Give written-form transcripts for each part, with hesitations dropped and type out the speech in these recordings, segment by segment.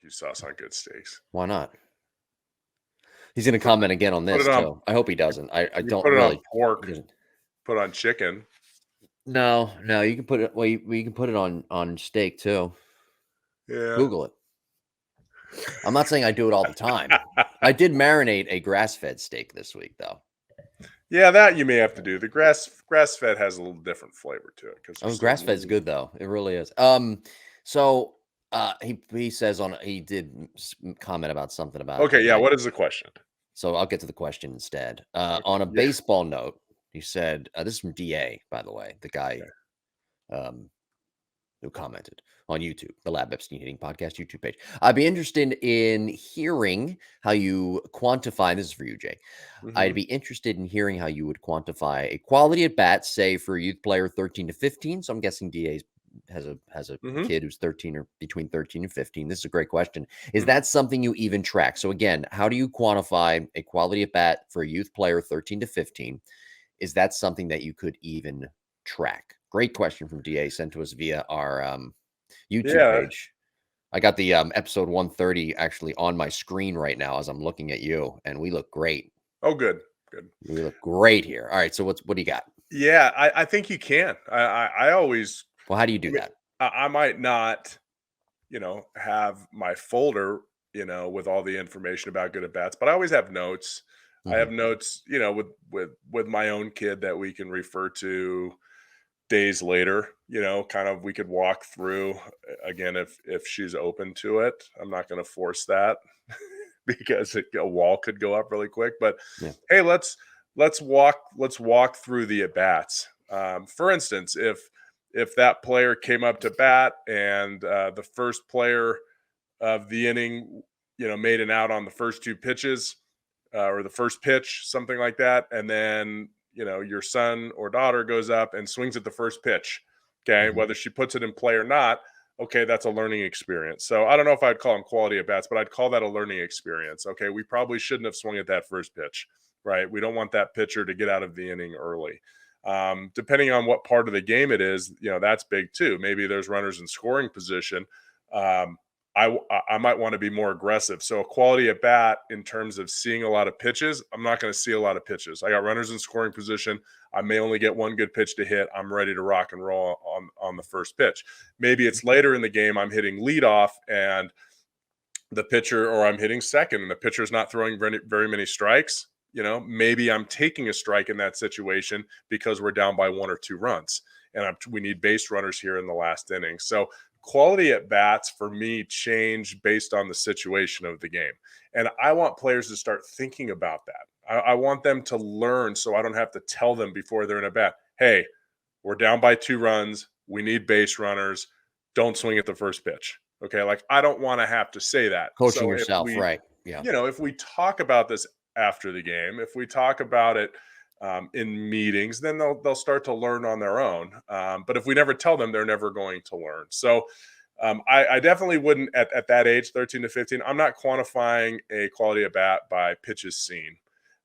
barbecue sauce on good steaks. Why not? He's going to comment again on this too. I hope he doesn't. I don't put it really. on pork. Put it on chicken. No, you can put it. Well, you can put it on steak too. Yeah. Google it. I'm not saying I do it all the time. I did marinate a grass-fed steak this week, though. Yeah, that you may have to do. The grass-fed has a little different flavor to it because Grass-fed's good though. It really is. So he says he did comment about something about. Okay, yeah. What is the question? So I'll get to the question instead. Okay, On a baseball note, he said, this is from DA, by the way, the guy who commented on YouTube, the Lab Epstein Hitting Podcast YouTube page. I'd be interested in hearing how you quantify, this is for you, Jay. I'd be interested in hearing how you would quantify a quality at bat, say for a youth player 13 to 15. So I'm guessing DA has a kid who's 13 or between 13 and 15. This is a great question. Is that something you even track? So again, how do you quantify a quality at bat for a youth player 13 to 15? Is that something that you could even track? Great question from DA sent to us via our YouTube page. I got the episode 130 actually on my screen right now as I'm looking at you, and we look great. Oh, good. We look great here. All right, so what do you got? Yeah, I think you can. I always. Well, how do you do that? I might not, have my folder, with all the information about good at bats, but I always have notes. I have notes, with my own kid that we can refer to days later, kind of we could walk through again if she's open to it. I'm not going to force that because a wall could go up really quick. But hey, let's walk through the at bats. For instance, if that player came up to bat and the first player of the inning, made an out on the first two pitches or the first pitch, something like that, and then your son or daughter goes up and swings at the first pitch. Okay. Whether she puts it in play or not. Okay. That's a learning experience. So I don't know if I'd call them quality at bats, but I'd call that a learning experience. Okay. We probably shouldn't have swung at that first pitch, right? We don't want that pitcher to get out of the inning early. Depending on what part of the game it is, that's big too. Maybe there's runners in scoring position. I might want to be more aggressive. So a quality at bat in terms of seeing a lot of pitches, I'm not going to see a lot of pitches. I got runners in scoring position. I may only get one good pitch to hit. I'm ready to rock and roll on the first pitch. Maybe it's later in the game. I'm hitting leadoff and the pitcher, or I'm hitting second and the pitcher's not throwing very many strikes. Maybe I'm taking a strike in that situation because we're down by 1 or 2 runs and we need base runners here in the last inning. So quality at bats for me change based on the situation of the game. And I want players to start thinking about that. I want them to learn so I don't have to tell them before they're in a bat, hey, we're down by 2 runs. We need base runners. Don't swing at the first pitch. Okay. Like I don't want to have to say that. Coaching yourself, right. Yeah. If we talk about this after the game, if we talk about it in meetings, then they'll start to learn on their own. But if we never tell them, they're never going to learn. So I definitely wouldn't at that age, 13 to 15. I'm not quantifying a quality at bat by pitches seen.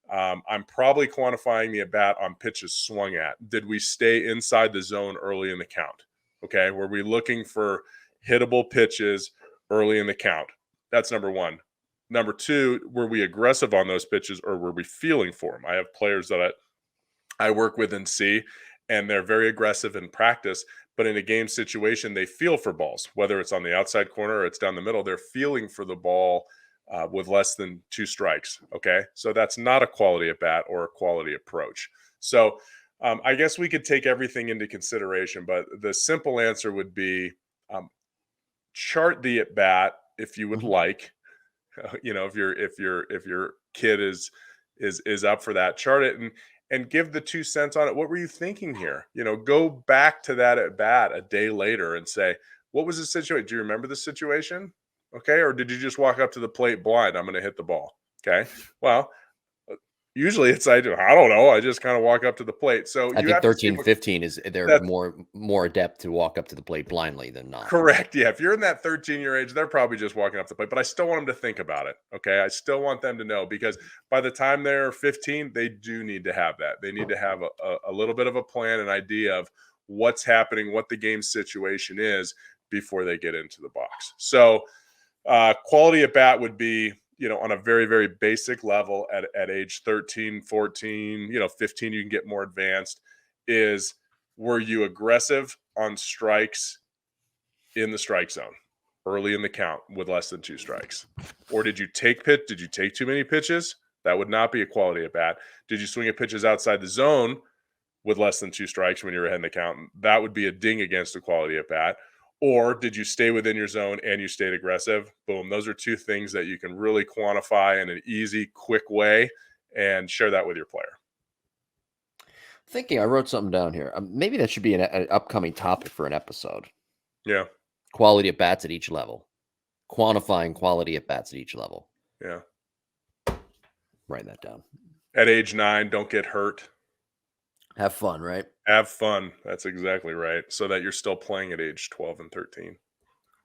I'm probably quantifying the at bat on pitches swung at. Did we stay inside the zone early in the count? Okay. Were we looking for hittable pitches early in the count? That's number one. Number two, were we aggressive on those pitches or were we feeling for them? I have players that I work with and see, and they're very aggressive in practice, but in a game situation, they feel for balls, whether it's on the outside corner or it's down the middle. They're feeling for the ball with less than 2 strikes. Okay. So that's not a quality at bat or a quality approach. So I guess we could take everything into consideration, but the simple answer would be chart the at bat if you would like. If your kid is up for that, chart it and give the 2 cents on it. What were you thinking here? Go back to that at bat a day later and say, what was the situation? Do you remember the situation? Okay. Or did you just walk up to the plate blind? I'm going to hit the ball. Okay. Well, usually it's, I don't know. I just kind of walk up to the plate. So I think 13, 15 they're more adept to walk up to the plate blindly than not. Correct. Yeah. If you're in that 13-year age, they're probably just walking up the plate, but I still want them to think about it. Okay. I still want them to know, because by the time they're 15, they do need to have that. They need to have a little bit of a plan, an idea of what's happening, what the game situation is before they get into the box. So Quality at bat would be, on a very, very basic level at age 13, 14, 15, you can get more advanced. Is were you aggressive on strikes in the strike zone early in the count with less than two strikes? Or did you take pitch? Did you take too many pitches? That would not be a quality at bat. Did you swing at pitches outside the zone with less than two strikes when you were ahead in the count? That would be a ding against a quality at bat. Or did you stay within your zone and you stayed aggressive? Boom. Those are two things that you can really quantify in an easy, quick way and share that with your player. Thinking, I wrote something down here. Maybe that should be an upcoming topic for an episode. Yeah. Quality at bats at each level. Quantifying quality at bats at each level. Yeah. Writing that down. At age 9, don't get hurt. Have fun, right? Have fun. That's exactly right. So that you're still playing at age 12 and 13.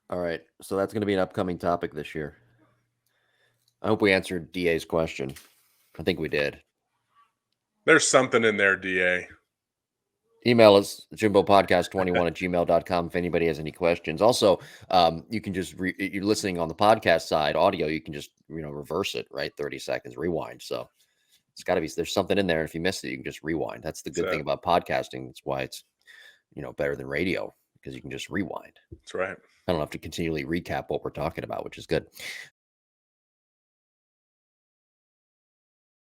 All right. So that's going to be an upcoming topic this year. I hope we answered DA's question. I think we did. There's something in there, DA. Email us, jimbopodcast21@gmail.com if anybody has any questions. Also, you can just, you're listening on the podcast side, audio, you can just, reverse it, right? 30 seconds, rewind. So it's got to be, there's something in there. If you missed it, you can just rewind. That's the good thing about podcasting. That's why it's, better than radio, because you can just rewind. That's right. I don't have to continually recap what we're talking about, which is good.